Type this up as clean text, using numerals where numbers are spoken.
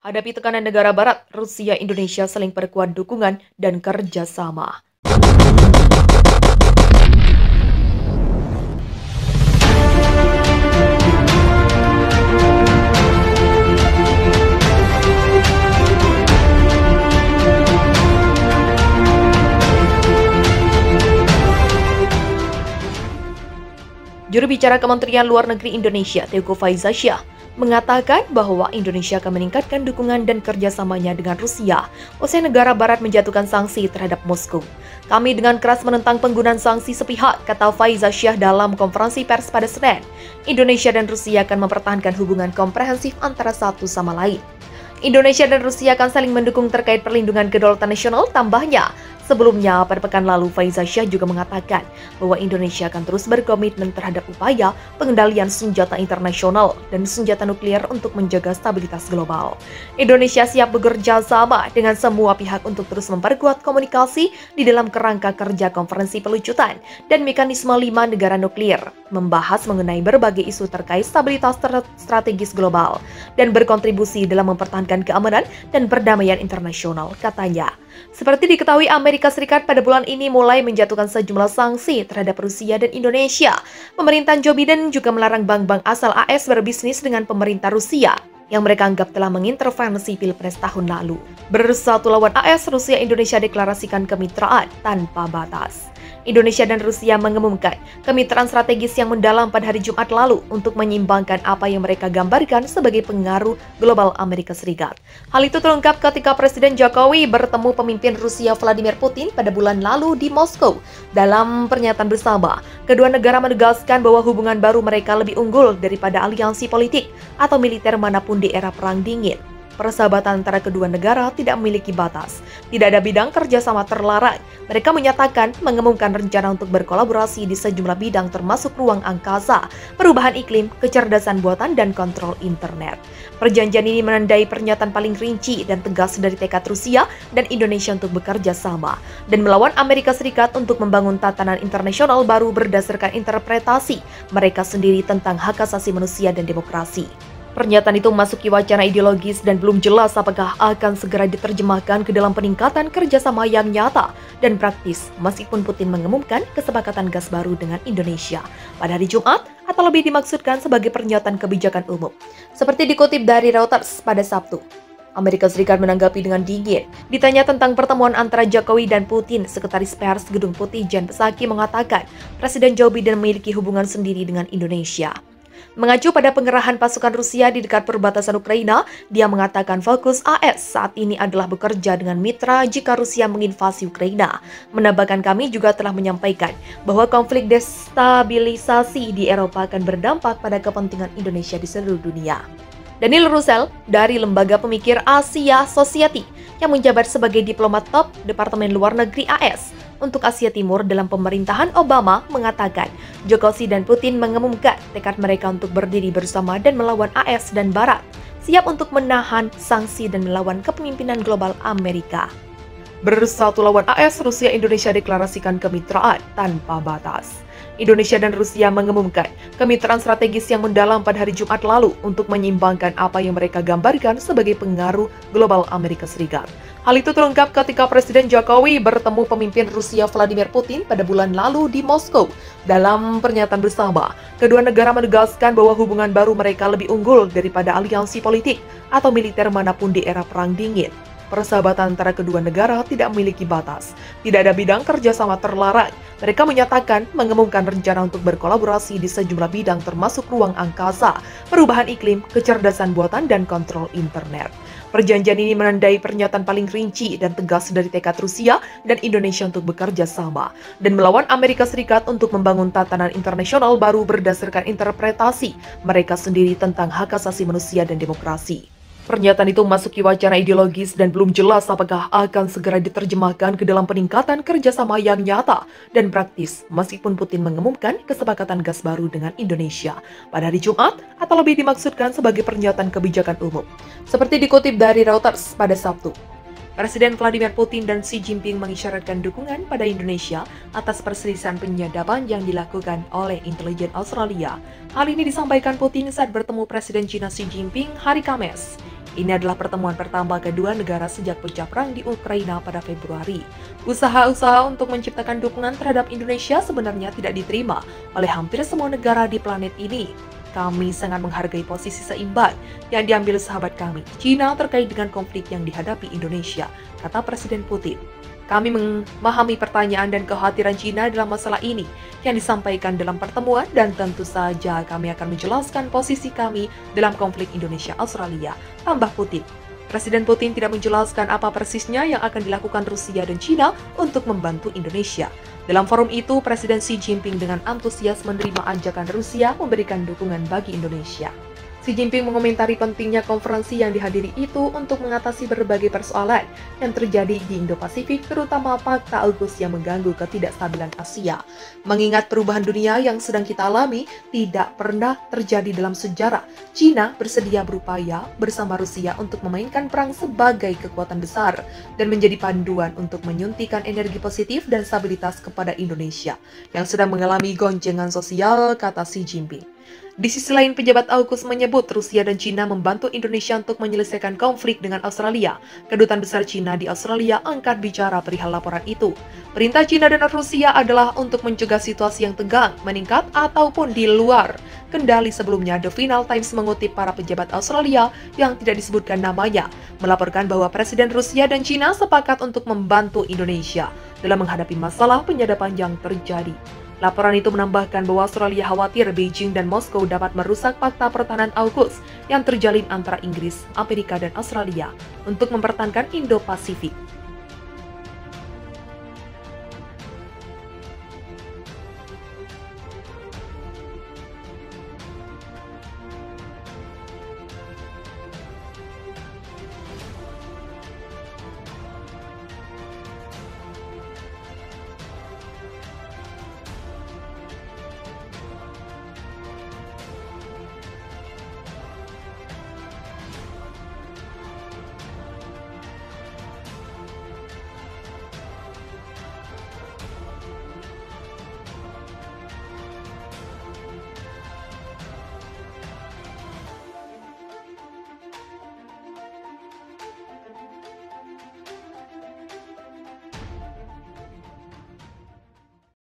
Hadapi tekanan negara barat, Rusia Indonesia saling perkuat dukungan dan kerjasama. Juru bicara Kementerian Luar Negeri Indonesia, Teuku Faizasyah, mengatakan bahwa Indonesia akan meningkatkan dukungan dan kerjasamanya dengan Rusia usai negara barat menjatuhkan sanksi terhadap Moskow. Kami dengan keras menentang penggunaan sanksi sepihak, kata Faizasyah dalam konferensi pers pada Senin. Indonesia dan Rusia akan mempertahankan hubungan komprehensif antara satu sama lain. Indonesia dan Rusia akan saling mendukung terkait perlindungan kedaulatan nasional, tambahnya. Sebelumnya, pada pekan lalu, Faizasyah juga mengatakan bahwa Indonesia akan terus berkomitmen terhadap upaya pengendalian senjata internasional dan senjata nuklir untuk menjaga stabilitas global. Indonesia siap bekerja sama dengan semua pihak untuk terus memperkuat komunikasi di dalam kerangka kerja konferensi pelucutan dan mekanisme 5 negara nuklir, membahas mengenai berbagai isu terkait stabilitas strategis global dan berkontribusi dalam mempertahankan keamanan dan perdamaian internasional, katanya. Seperti diketahui, Amerika Serikat pada bulan ini mulai menjatuhkan sejumlah sanksi terhadap Rusia dan Indonesia. Pemerintahan Joe Biden juga melarang bank-bank asal AS berbisnis dengan pemerintah Rusia yang mereka anggap telah mengintervensi Pilpres tahun lalu. Bersatu lawan AS, Rusia Indonesia deklarasikan kemitraan tanpa batas. Indonesia dan Rusia mengumumkan kemitraan strategis yang mendalam pada hari Jumat lalu untuk menyeimbangkan apa yang mereka gambarkan sebagai pengaruh global Amerika Serikat. Hal itu terungkap ketika Presiden Jokowi bertemu pemimpin Rusia Vladimir Putin pada bulan lalu di Moskow. Dalam pernyataan bersama, kedua negara menegaskan bahwa hubungan baru mereka lebih unggul daripada aliansi politik atau militer manapun di era Perang Dingin. Persahabatan antara kedua negara tidak memiliki batas. Tidak ada bidang kerjasama terlarang. Mereka menyatakan mengumumkan rencana untuk berkolaborasi di sejumlah bidang termasuk ruang angkasa, perubahan iklim, kecerdasan buatan, dan kontrol internet. Perjanjian ini menandai pernyataan paling rinci dan tegas dari tekad Rusia dan Indonesia untuk bekerja sama dan melawan Amerika Serikat untuk membangun tatanan internasional baru berdasarkan interpretasi mereka sendiri tentang hak asasi manusia dan demokrasi. Pernyataan itu memasuki wacana ideologis dan belum jelas apakah akan segera diterjemahkan ke dalam peningkatan kerjasama yang nyata dan praktis meskipun Putin mengumumkan kesepakatan gas baru dengan Indonesia pada hari Jumat atau lebih dimaksudkan sebagai pernyataan kebijakan umum. Seperti dikutip dari Reuters pada Sabtu. Amerika Serikat menanggapi dengan dingin. Ditanya tentang pertemuan antara Jokowi dan Putin, Sekretaris Pers Gedung Putih Jen Psaki mengatakan Presiden Joe Biden memiliki hubungan sendiri dengan Indonesia. Mengacu pada pengerahan pasukan Rusia di dekat perbatasan Ukraina, dia mengatakan fokus AS saat ini adalah bekerja dengan mitra jika Rusia menginvasi Ukraina. Menambahkan kami juga telah menyampaikan bahwa konflik destabilisasi di Eropa akan berdampak pada kepentingan Indonesia di seluruh dunia. Daniel Russell dari Lembaga Pemikir Asia Society yang menjabat sebagai diplomat top Departemen Luar Negeri AS untuk Asia Timur dalam pemerintahan Obama mengatakan Jokowi dan Putin mengumumkan tekad mereka untuk berdiri bersama dan melawan AS dan Barat, siap untuk menahan sanksi dan melawan kepemimpinan global Amerika. Bersatu lawan AS, Rusia Indonesia deklarasikan kemitraan tanpa batas. Indonesia dan Rusia mengumumkan kemitraan strategis yang mendalam pada hari Jumat lalu untuk menyeimbangkan apa yang mereka gambarkan sebagai pengaruh global Amerika Serikat. Hal itu terungkap ketika Presiden Jokowi bertemu pemimpin Rusia Vladimir Putin pada bulan lalu di Moskow. Dalam pernyataan bersama, kedua negara menegaskan bahwa hubungan baru mereka lebih unggul daripada aliansi politik atau militer manapun di era Perang Dingin. Persahabatan antara kedua negara tidak memiliki batas. Tidak ada bidang kerjasama terlarang. Mereka menyatakan mengumumkan rencana untuk berkolaborasi di sejumlah bidang termasuk ruang angkasa, perubahan iklim, kecerdasan buatan, dan kontrol internet. Perjanjian ini menandai pernyataan paling rinci dan tegas dari tekad Rusia dan Indonesia untuk bekerja sama dan melawan Amerika Serikat untuk membangun tatanan internasional baru berdasarkan interpretasi mereka sendiri tentang hak asasi manusia dan demokrasi. Pernyataan itu memasuki wacana ideologis dan belum jelas apakah akan segera diterjemahkan ke dalam peningkatan kerjasama yang nyata dan praktis meskipun Putin mengumumkan kesepakatan gas baru dengan Indonesia pada hari Jumat atau lebih dimaksudkan sebagai pernyataan kebijakan umum. Seperti dikutip dari Reuters pada Sabtu. Presiden Vladimir Putin dan Xi Jinping mengisyaratkan dukungan pada Indonesia atas perselisihan penyadapan yang dilakukan oleh intelijen Australia. Hal ini disampaikan Putin saat bertemu Presiden China Xi Jinping hari Kamis. Ini adalah pertemuan pertama kedua negara sejak pecah perang di Ukraina pada Februari. Usaha-usaha untuk menciptakan dukungan terhadap Indonesia sebenarnya tidak diterima oleh hampir semua negara di planet ini. Kami sangat menghargai posisi seimbang yang diambil sahabat kami, China, terkait dengan konflik yang dihadapi Indonesia, kata Presiden Putin. Kami memahami pertanyaan dan kekhawatiran China dalam masalah ini yang disampaikan dalam pertemuan dan tentu saja kami akan menjelaskan posisi kami dalam konflik Indonesia-Australia, tambah Putin. Presiden Putin tidak menjelaskan apa persisnya yang akan dilakukan Rusia dan China untuk membantu Indonesia. Dalam forum itu, Presiden Xi Jinping dengan antusias menerima ajakan Rusia memberikan dukungan bagi Indonesia. Xi Jinping mengomentari pentingnya konferensi yang dihadiri itu untuk mengatasi berbagai persoalan yang terjadi di Indo-Pasifik, terutama fakta AUKUS yang mengganggu ketidakstabilan Asia. Mengingat perubahan dunia yang sedang kita alami tidak pernah terjadi dalam sejarah, China bersedia berupaya bersama Rusia untuk memainkan perang sebagai kekuatan besar dan menjadi panduan untuk menyuntikkan energi positif dan stabilitas kepada Indonesia yang sedang mengalami goncangan sosial, kata Xi Jinping. Di sisi lain, pejabat AUKUS menyebut Rusia dan China membantu Indonesia untuk menyelesaikan konflik dengan Australia. Kedutaan Besar China di Australia angkat bicara perihal laporan itu. Perintah China dan Rusia adalah untuk mencegah situasi yang tegang, meningkat, ataupun di luar kendali. Sebelumnya, The Financial Times mengutip para pejabat Australia yang tidak disebutkan namanya, melaporkan bahwa Presiden Rusia dan China sepakat untuk membantu Indonesia dalam menghadapi masalah penyadapan yang terjadi. Laporan itu menambahkan bahwa Australia khawatir Beijing dan Moskow dapat merusak fakta pertahanan AUKUS yang terjalin antara Inggris, Amerika, dan Australia untuk mempertahankan Indo-Pasifik.